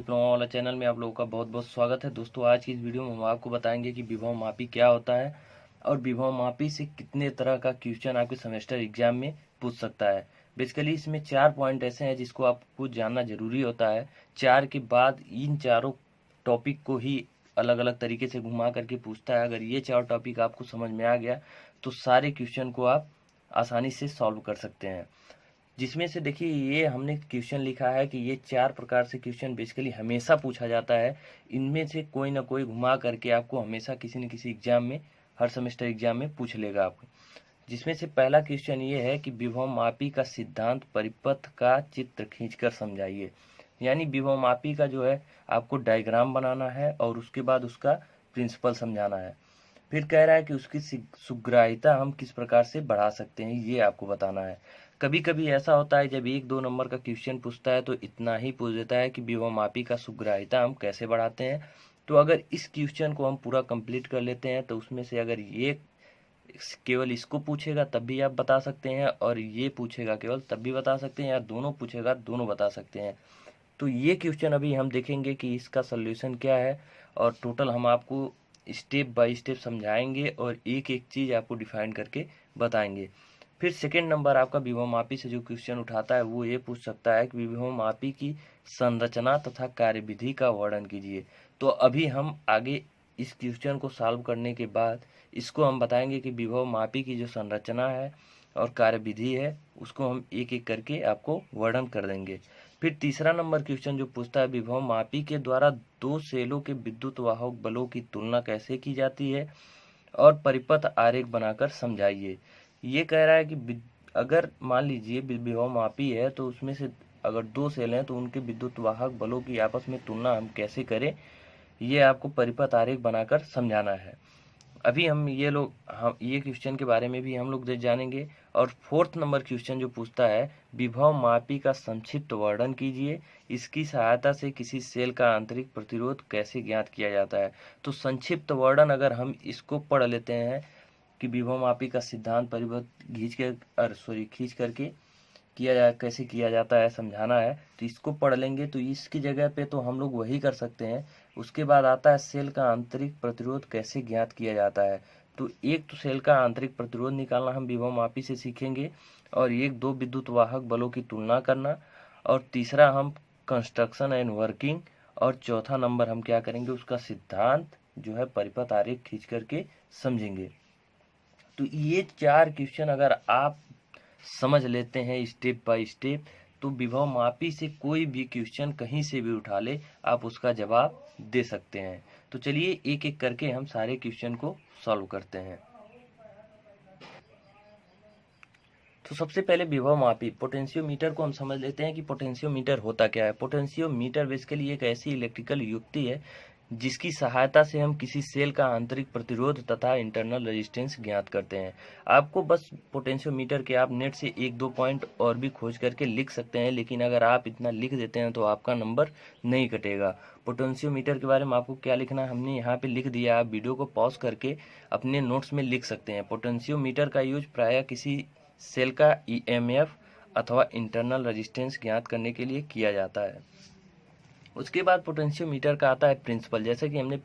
Diploma वाला channel में आप लोगों का बहुत बहुत स्वागत है। दोस्तों, आज की इस वीडियो में हम आपको बताएंगे कि विभव मापी क्या होता है और विभव मापी से कितने तरह का क्वेश्चन आपके सेमेस्टर एग्जाम में पूछ सकता है। बेसिकली इसमें 4 पॉइंट ऐसे हैं जिसको आपको जानना जरूरी होता है। 4 के बाद इन चारों टॉपिक को ही अलग अलग तरीके से घुमा करके पूछता है। अगर ये 4 टॉपिक आपको समझ में आ गया तो सारे क्वेश्चन को आप आसानी से सॉल्व कर सकते हैं। जिसमें से देखिए, ये हमने क्वेश्चन लिखा है कि ये 4 प्रकार से क्वेश्चन बेसिकली हमेशा पूछा जाता है। इनमें से कोई ना कोई घुमा करके आपको हमेशा किसी न किसी एग्जाम में, हर सेमेस्टर एग्जाम में पूछ लेगा आपको। जिसमें से पहला क्वेश्चन ये है कि विभव मापी का सिद्धांत परिपथ का चित्र खींचकर समझाइए। यानी विभव मापी का जो है आपको डायग्राम बनाना है और उसके बाद उसका प्रिंसिपल समझाना है। फिर कह रहा है कि उसकी सुग्राह्यता हम किस प्रकार से बढ़ा सकते हैं, ये आपको बताना है। कभी कभी ऐसा होता है जब 1-2 नंबर का क्वेश्चन पूछता है तो इतना ही पूछ देता है कि विभव मापी का सुग्राह्यता हम कैसे बढ़ाते हैं। तो अगर इस क्वेश्चन को हम पूरा कंप्लीट कर लेते हैं तो उसमें से अगर ये केवल इसको पूछेगा तब भी आप बता सकते हैं, और ये पूछेगा केवल तब भी बता सकते हैं, या दोनों पूछेगा दोनों बता सकते हैं। तो ये क्वेश्चन अभी हम देखेंगे कि इसका सॉल्यूशन क्या है, और टोटल हम आपको स्टेप बाय स्टेप समझाएंगे और एक एक चीज़ आपको डिफाइन करके बताएंगे। फिर सेकेंड नंबर आपका विभव मापी से जो क्वेश्चन उठाता है वो ये पूछ सकता है कि विभव मापी की संरचना तथा कार्यविधि का वर्णन कीजिए। तो अभी हम आगे इस क्वेश्चन को सॉल्व करने के बाद इसको हम बताएंगे कि विभव मापी की जो संरचना है और कार्यविधि है उसको हम एक एक करके आपको वर्णन कर देंगे। फिर तीसरा नंबर क्वेश्चन जो पूछता है, विभव मापी के द्वारा 2 सेलों के विद्युत वाहक बलों की तुलना कैसे की जाती है और परिपथ आरेख बनाकर समझाइए। ये कह रहा है कि अगर मान लीजिए विभव मापी है तो उसमें से अगर 2 सेल हैं तो उनके विद्युत वाहक बलों की आपस में तुलना हम कैसे करें, ये आपको परिपथ आरेख बनाकर समझाना है। अभी हम ये क्वेश्चन के बारे में भी हम लोग जानेंगे। और फोर्थ नंबर क्वेश्चन जो पूछता है, विभव मापी का संक्षिप्त वर्णन कीजिए, इसकी सहायता से किसी सेल का आंतरिक प्रतिरोध कैसे ज्ञात किया जाता है। तो संक्षिप्त वर्णन अगर हम इसको पढ़ लेते हैं कि विभव मापी का सिद्धांत परिपथ खींच करके कैसे किया जाता है समझाना है, तो इसको पढ़ लेंगे। तो इसकी जगह पे तो हम लोग वही कर सकते हैं। उसके बाद आता है सेल का आंतरिक प्रतिरोध कैसे ज्ञात किया जाता है। तो एक तो सेल का आंतरिक प्रतिरोध निकालना हम विभव मापी से सीखेंगे, और 1-2 विद्युत वाहक बलों की तुलना करना, और तीसरा हम कंस्ट्रक्शन एंड वर्किंग, और चौथा नंबर हम क्या करेंगे, उसका सिद्धांत जो है परिपथ आरेख खींच करके समझेंगे। तो ये 4 क्वेश्चन अगर आप समझ लेते हैं स्टेप बाय स्टेप तो विभव मापी से कोई भी क्वेश्चन कहीं से भी उठा ले आप उसका जवाब दे सकते हैं। तो चलिए एक एक करके हम सारे क्वेश्चन को सॉल्व करते हैं। तो सबसे पहले विभव मापी पोटेंशियोमीटर को हम समझ लेते हैं कि पोटेंशियोमीटर होता क्या है। पोटेंशियोमीटर बेसिकली एक ऐसी इलेक्ट्रिकल युक्ति है जिसकी सहायता से हम किसी सेल का आंतरिक प्रतिरोध तथा इंटरनल रेजिस्टेंस ज्ञात करते हैं। आपको बस पोटेंशियोमीटर के आप नेट से 1-2 पॉइंट और भी खोज करके लिख सकते हैं, लेकिन अगर आप इतना लिख देते हैं तो आपका नंबर नहीं कटेगा। पोटेंशियोमीटर के बारे में आपको क्या लिखना है हमने यहाँ पे लिख दिया, आप वीडियो को पॉज करके अपने नोट्स में लिख सकते हैं। पोटेंशियोमीटर का यूज प्रायः किसी सेल का ईएमएफ अथवा इंटरनल रेजिस्टेंस ज्ञात करने के लिए किया जाता है। उसके बाद पोटेंशियोमीटर का आता है प्रिंसिपल। जैसे कि हमने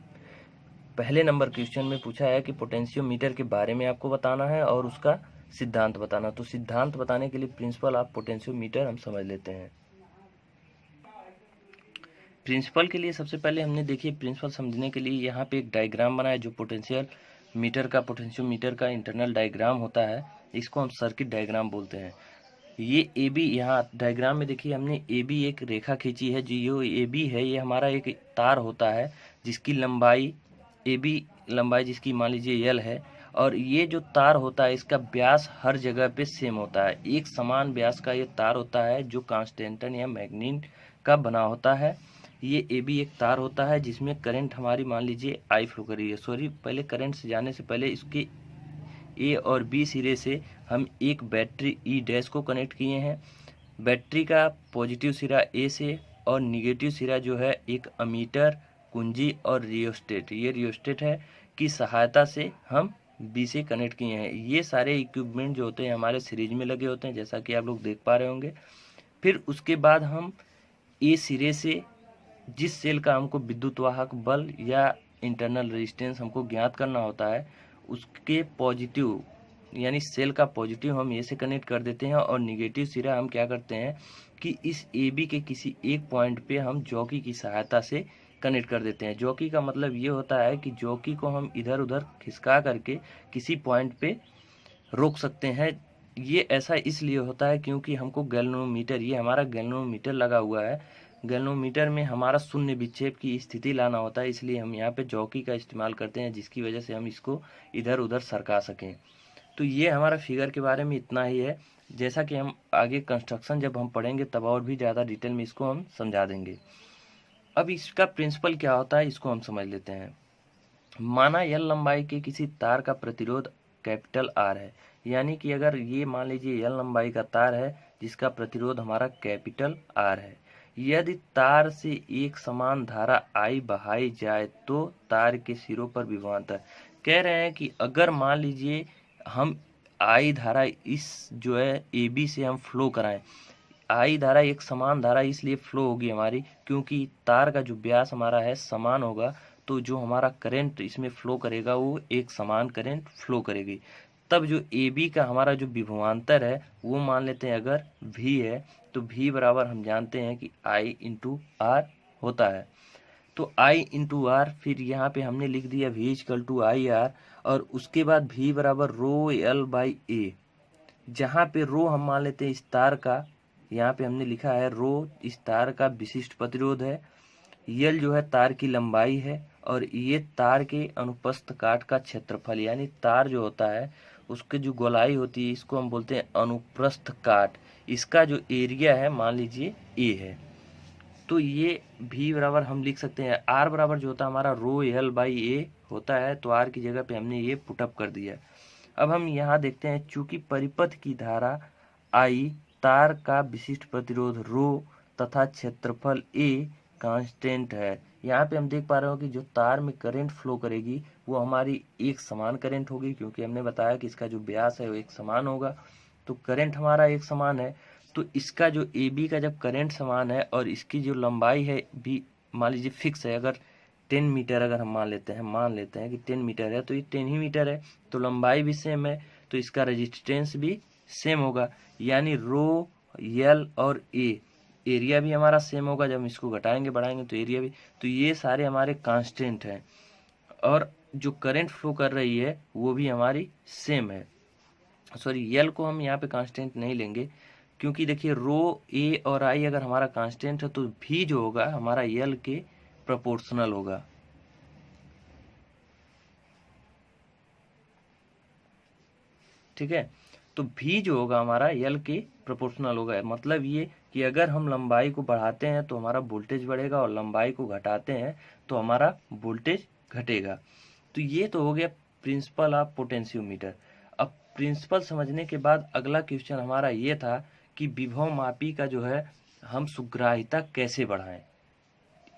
पहले नंबर क्वेश्चन में पूछा है कि पोटेंशियोमीटर के बारे में आपको बताना है और उसका सिद्धांत बताना। तो सिद्धांत बताने के लिए प्रिंसिपल ऑफ पोटेंशियोमीटर हम समझ लेते हैं। प्रिंसिपल के लिए सबसे पहले हमने देखिए प्रिंसिपल समझने के लिए यहाँ पे एक डायग्राम बनाया जो पोटेंशियोमीटर का इंटरनल डायग्राम होता है। इसको हम सर्किट डायग्राम बोलते हैं। ये ए बी, यहाँ डायग्राम में देखिए हमने ए बी एक रेखा खींची है। जो ए बी है ये हमारा एक तार होता है जिसकी लंबाई ए बी लंबाई जिसकी मान लीजिए एल है, और ये जो तार होता है इसका व्यास हर जगह पे सेम होता है। एक समान व्यास का ये तार होता है जो कांस्टेंटन या मैग्नीट का बना होता है। ये ए बी एक तार होता है जिसमें करंट हमारी मान लीजिए आई फ्लो कर रही है। पहले करंट से जाने से पहले इसके ए और बी सिरे से हम एक बैटरी ई डैश को कनेक्ट किए हैं। बैटरी का पॉजिटिव सिरा ए से और निगेटिव सिरा जो है एक अमीटर, कुंजी और रियोस्टेट, ये रियोस्टेट है, की सहायता से हम बी से कनेक्ट किए हैं। ये सारे इक्विपमेंट जो होते हैं हमारे सीरीज में लगे होते हैं, जैसा कि आप लोग देख पा रहे होंगे। फिर उसके बाद हम ए सिरे से जिस सेल का हमको विद्युत वाहक बल या इंटरनल रेजिस्टेंस हमको ज्ञात करना होता है, उसके पॉजिटिव यानी सेल का पॉजिटिव हम ए से कनेक्ट कर देते हैं और निगेटिव सिरा हम क्या करते हैं कि इस ए बी के किसी एक पॉइंट पे हम जॉकी की सहायता से कनेक्ट कर देते हैं। जॉकी का मतलब ये होता है कि जॉकी को हम इधर उधर खिसका करके किसी पॉइंट पे रोक सकते हैं। ये ऐसा इसलिए होता है क्योंकि हमको गैल्वेनोमीटर, ये हमारा गैल्वेनोमीटर लगा हुआ है, गैल्वेनोमीटर में हमारा शून्य विक्षेप की स्थिति लाना होता है, इसलिए हम यहाँ पे जॉकी का इस्तेमाल करते हैं, जिसकी वजह से हम इसको इधर उधर सरका सकें। तो ये हमारा फिगर के बारे में इतना ही है। जैसा कि हम आगे कंस्ट्रक्शन जब हम पढ़ेंगे तब और भी ज़्यादा डिटेल में इसको हम समझा देंगे। अब इसका प्रिंसिपल क्या होता है इसको हम समझ लेते हैं। माना एल लंबाई के किसी तार का प्रतिरोध कैपिटल आर है, यानी कि अगर ये मान लीजिए एल लंबाई का तार है जिसका प्रतिरोध हमारा कैपिटल आर है, यदि तार से एक समान धारा आई बहाई जाए तो तार के सिरों पर विभवांतर, कह रहे हैं कि अगर मान लीजिए हम आई धारा इस जो है ए बी से हम फ्लो कराएं, आई धारा एक समान धारा इसलिए फ्लो होगी हमारी क्योंकि तार का जो व्यास हमारा है समान होगा, तो जो हमारा करंट इसमें फ्लो करेगा वो एक समान करंट फ्लो करेगी। तब जो ए बी का हमारा जो विभवांतर है वो मान लेते हैं अगर V है, तो V बराबर हम जानते हैं कि I इंटू आर होता है। तो I इंटू आर, फिर यहाँ पे हमने लिख दिया V equal to I R, और उसके बाद V बराबर रो एल बाई ए, जहाँ पे रो हम मान लेते हैं इस तार का, यहाँ पे हमने लिखा है रो इस तार का विशिष्ट प्रतिरोध है, यल जो है तार की लंबाई है, और ये तार के अनुप्रस्थ काट का क्षेत्रफल, यानी तार जो होता है उसके जो गोलाई होती है इसको हम बोलते हैं अनुप्रस्थ काट, इसका जो एरिया है मान लीजिए ए है। तो ये भी बराबर हम लिख सकते हैं आर बराबर जो होता है हमारा रो एल बाई ए होता है, तो आर की जगह पे हमने ये पुटअप कर दिया। अब हम यहाँ देखते हैं चूंकि परिपथ की धारा आई, तार का विशिष्ट प्रतिरोध रो तथा क्षेत्रफल ए कांस्टेंट है, यहाँ पे हम देख पा रहे हो कि जो तार में करंट फ्लो करेगी वो हमारी एक समान करंट होगी, क्योंकि हमने बताया कि इसका जो व्यास है वो एक समान होगा, तो करंट हमारा एक समान है। तो इसका जो ए बी का जब करंट समान है और इसकी जो लंबाई है भी मान लीजिए फिक्स है, अगर 10 मीटर अगर हम मान लेते हैं कि 10 मीटर है तो ये 10 ही मीटर है, तो लंबाई भी सेम है, तो इसका रेजिस्टेंस भी सेम होगा, यानी रो एल और ए, एरिया भी हमारा सेम होगा, जब हम इसको घटाएंगे बढ़ाएंगे तो एरिया भी, तो ये सारे हमारे कांस्टेंट हैं, और जो करंट फ्लो कर रही है वो भी हमारी सेम है। सॉरी, यल को हम यहाँ पे कांस्टेंट नहीं लेंगे, क्योंकि देखिए रो ए और आई अगर हमारा कांस्टेंट है तो भी जो होगा हमारा यल के प्रोपोर्शनल होगा। ठीक है, तो भी जो होगा हमारा यल के प्रोपोर्शनल होगा, मतलब ये कि अगर हम लंबाई को बढ़ाते हैं तो हमारा वोल्टेज बढ़ेगा और लंबाई को घटाते हैं तो हमारा वोल्टेज घटेगा। तो ये तो हो गया प्रिंसिपल ऑफ पोटेंशियोमीटर। अब प्रिंसिपल समझने के बाद अगला क्वेश्चन हमारा ये था कि विभव मापी का जो है हम सुग्राहिता कैसे बढ़ाएं।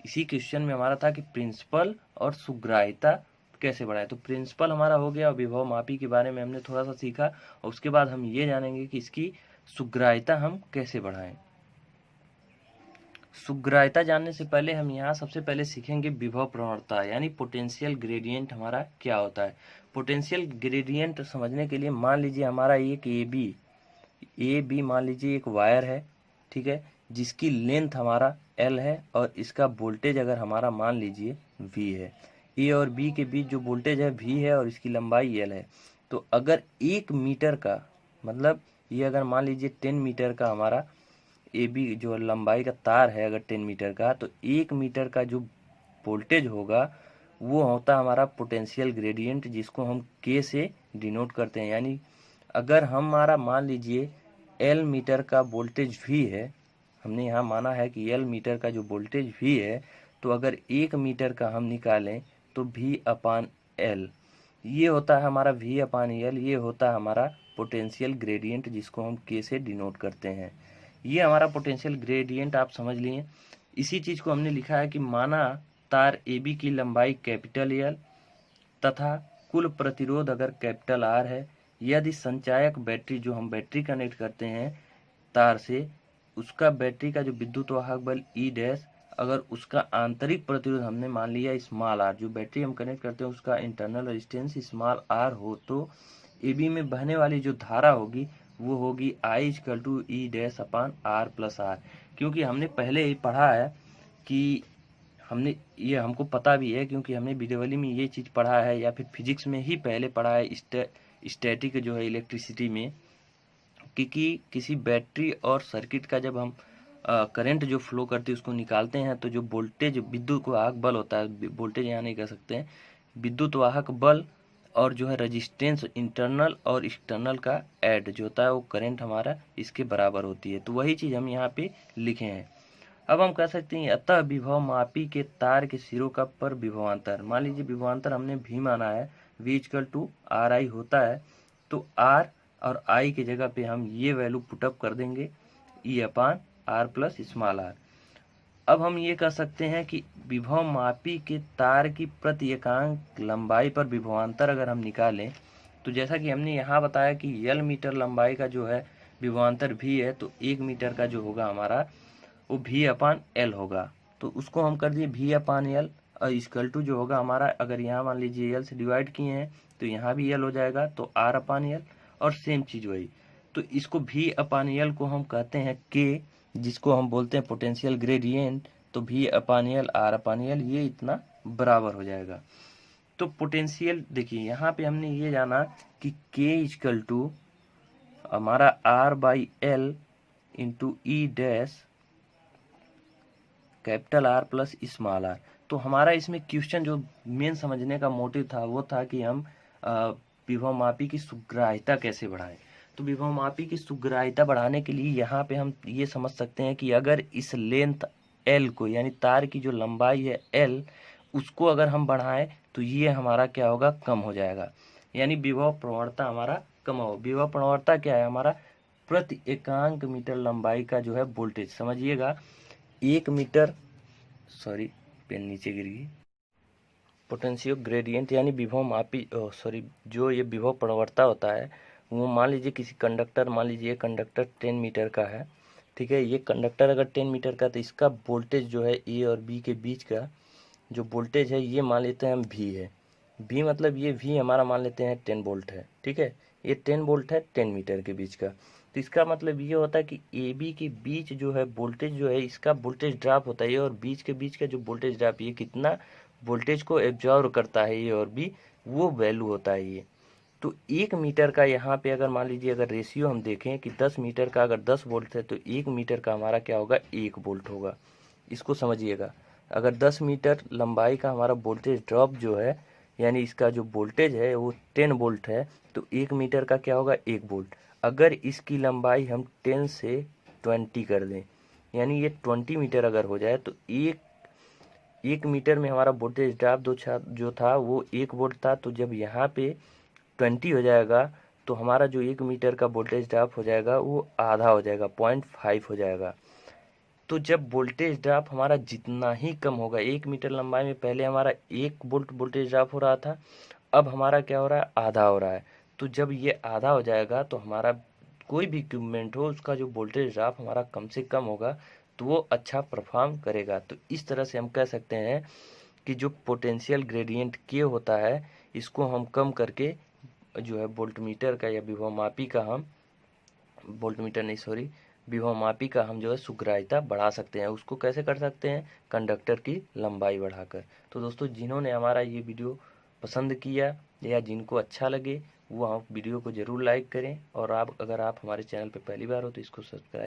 इसी क्वेश्चन में हमारा था कि प्रिंसिपल और सुग्राहिता कैसे बढ़ाएं। तो प्रिंसिपल हमारा हो गया और विभव मापी के बारे में हमने थोड़ा सा सीखा, और उसके बाद हम ये जानेंगे कि इसकी सुग्राहिता हम कैसे बढ़ाएं। सुग्राहिता जानने से पहले हम यहाँ सबसे पहले सीखेंगे विभव प्रवणता, यानी पोटेंशियल ग्रेडियंट हमारा क्या होता है। पोटेंशियल ग्रेडियंट समझने के लिए मान लीजिए हमारा एक ए बी मान लीजिए एक वायर है, ठीक है, जिसकी लेंथ हमारा एल है और इसका वोल्टेज अगर हमारा मान लीजिए वी है। ए और बी के बीच जो वोल्टेज है वी है और इसकी लंबाई एल है। तो अगर 1 मीटर का, मतलब ये अगर मान लीजिए 10 मीटर का हमारा ए बी जो लंबाई का तार है अगर 10 मीटर का, तो 1 मीटर का जो वोल्टेज होगा वो होता है हमारा पोटेंशियल ग्रेडियंट, जिसको हम के से डिनोट करते हैं। यानी अगर हमारा मान लीजिए एल मीटर का वोल्टेज भी है, हमने यहाँ माना है कि एल मीटर का जो वोल्टेज भी है, तो अगर 1 मीटर का हम निकालें तो भी अपान एल, ये होता है हमारा वी अपान एल, ये होता है हमारा पोटेंशियल ग्रेडियंट, जिसको हम के से डिनोट करते हैं। ये हमारा पोटेंशियल ग्रेडियंट आप समझ लिए। इसी चीज़ को हमने लिखा है कि माना तार ए बी की लंबाई कैपिटल एल तथा कुल प्रतिरोध अगर कैपिटल आर है, यदि संचायक बैटरी, जो हम बैटरी कनेक्ट करते हैं तार से, उसका बैटरी का जो विद्युत वाहक बल ई डैश अगर उसका आंतरिक प्रतिरोध हमने मान लिया स्मॉल आर, जो बैटरी हम कनेक्ट करते हैं उसका इंटरनल रेजिस्टेंस स्मॉल आर हो, तो ए बी में बहने वाली जो धारा होगी वो होगी I equal to E dash अपान आर प्लस आर। क्योंकि हमने पहले ही पढ़ा है कि हमने ये हमको पता भी है, क्योंकि हमने वीडियोवली में ये चीज़ पढ़ा है या फिर फिजिक्स में ही पहले पढ़ा है स्टैटिक जो है इलेक्ट्रिसिटी में, कि किसी बैटरी और सर्किट का जब हम करंट जो फ्लो करती है उसको निकालते हैं, तो जो वोल्टेज विद्युत वाहक बल होता है, वोल्टेज यहाँ नहीं कह सकते हैं, विद्युत वाहक बल और जो है रेजिस्टेंस इंटरनल और एक्सटर्नल का ऐड जो होता है वो करंट हमारा इसके बराबर होती है। तो वही चीज़ हम यहाँ पे लिखे हैं। अब हम कह सकते हैं अतः विभव मापी के तार के सिरों का पर विभवांतर, मान लीजिए विभवांतर हमने भी माना है, V equal to R I होता है, तो आर और आई की जगह पे हम ये वैल्यू पुटअप कर देंगे ई अपान आर प्लस स्मॉल आर। अब हम ये कह सकते हैं कि विभव मापी के तार की प्रति एकांक लंबाई पर विभवांतर अगर हम निकालें, तो जैसा कि हमने यहाँ बताया कि L मीटर लंबाई का जो है विभवांतर भी है, तो 1 मीटर का जो होगा हमारा वो V अपान L होगा। तो उसको हम कर दिए V अपान L और इक्वल टू जो होगा हमारा, अगर यहाँ मान लीजिए L से डिवाइड किए हैं तो यहाँ भी L हो जाएगा, तो R अपान L और सेम चीज़ वही। तो इसको V अपान L को हम कहते हैं K, जिसको हम बोलते हैं पोटेंशियल ग्रेडियंट। तो V अपान L R अपान L ये इतना बराबर हो जाएगा। तो पोटेंशियल देखिए यहाँ पे हमने ये जाना कि K इक्वल टू हमारा R by L into E dash capital R plus small r. तो हमारा इसमें क्वेश्चन जो मेन समझने का मोटिव था वो था कि हम विभव मापी की सुग्राह्यता कैसे बढ़ाएं। तो विभव मापी की सुग्राह्यता बढ़ाने के लिए यहाँ पे हम ये समझ सकते हैं कि अगर इस लेंथ एल को, यानी तार की जो लंबाई है एल, उसको अगर हम बढ़ाएं तो ये हमारा क्या होगा, कम हो जाएगा, यानी विभव प्रवणता हमारा कम हो। विभव प्रवणता क्या है हमारा, प्रति एकांक मीटर लंबाई का जो है वोल्टेज, समझिएगा 1 मीटर, सॉरी पेन नीचे गिर गई, पोटेंशियो ग्रेडियंट यानी विभव मापी, जो ये विभव प्रवणता होता है वो मान लीजिए किसी कंडक्टर, मान लीजिए ये कंडक्टर 10 मीटर का है, ठीक है, ये कंडक्टर अगर 10 मीटर का, तो इसका वोल्टेज जो है ए और बी के बीच का जो वोल्टेज है ये मान लेते हैं हम V है। V मतलब ये V हमारा मान लेते हैं 10 वोल्ट है, ठीक है, ये 10 वोल्ट है 10 मीटर के बीच का। तो इसका मतलब ये होता है कि ए बी के बीच जो है वोल्टेज जो है इसका वोल्टेज ड्रॉप होता है, और बीच के बीच का जो वोल्टेज ड्रॉप, ये कितना वोल्टेज को एब्जॉर्व करता है ये और बी, वो वैल्यू होता है ये। तो 1 मीटर का यहाँ पे अगर मान लीजिए अगर रेशियो हम देखें कि 10 मीटर का अगर 10 वोल्ट है तो 1 मीटर का हमारा क्या होगा, 1 वोल्ट होगा। इसको समझिएगा, अगर 10 मीटर लंबाई का हमारा वोल्टेज ड्रॉप जो है, यानी इसका जो वोल्टेज है वो 10 वोल्ट है, तो 1 मीटर का क्या होगा, 1 वोल्ट। अगर इसकी लंबाई हम 10 से 20 कर दें, यानी ये 20 मीटर अगर हो जाए, तो एक मीटर में हमारा वोल्टेज ड्रॉप जो था वो 1 वोल्ट था। तो जब यहाँ पे 20 हो जाएगा तो हमारा जो 1 मीटर का वोल्टेज ड्रॉप हो जाएगा वो आधा हो जाएगा, 0.5 हो जाएगा। तो जब वोल्टेज ड्रॉप हमारा जितना ही कम होगा, 1 मीटर लंबाई में पहले हमारा 1 वोल्ट वोल्टेज ड्रॉप हो रहा था, अब हमारा क्या हो रहा है, आधा हो रहा है। तो जब ये आधा हो जाएगा तो हमारा कोई भी इक्विपमेंट हो उसका जो वोल्टेज ड्रॉप हमारा कम से कम होगा तो वो अच्छा परफॉर्म करेगा। तो इस तरह से हम कह सकते हैं कि जो पोटेंशियल ग्रेडियंट के होता है इसको हम कम करके जो है वोल्टमीटर का या विभव मापी का हम, वोल्टमीटर नहीं सॉरी, विभव मापी का हम जो है सुग्राह्यता बढ़ा सकते हैं। उसको कैसे कर सकते हैं, कंडक्टर की लंबाई बढ़ाकर। तो दोस्तों जिन्होंने हमारा ये वीडियो पसंद किया या जिनको अच्छा लगे वो आप वीडियो को ज़रूर लाइक करें, और आप अगर आप हमारे चैनल पर पहली बार हो तो इसको सब्सक्राइब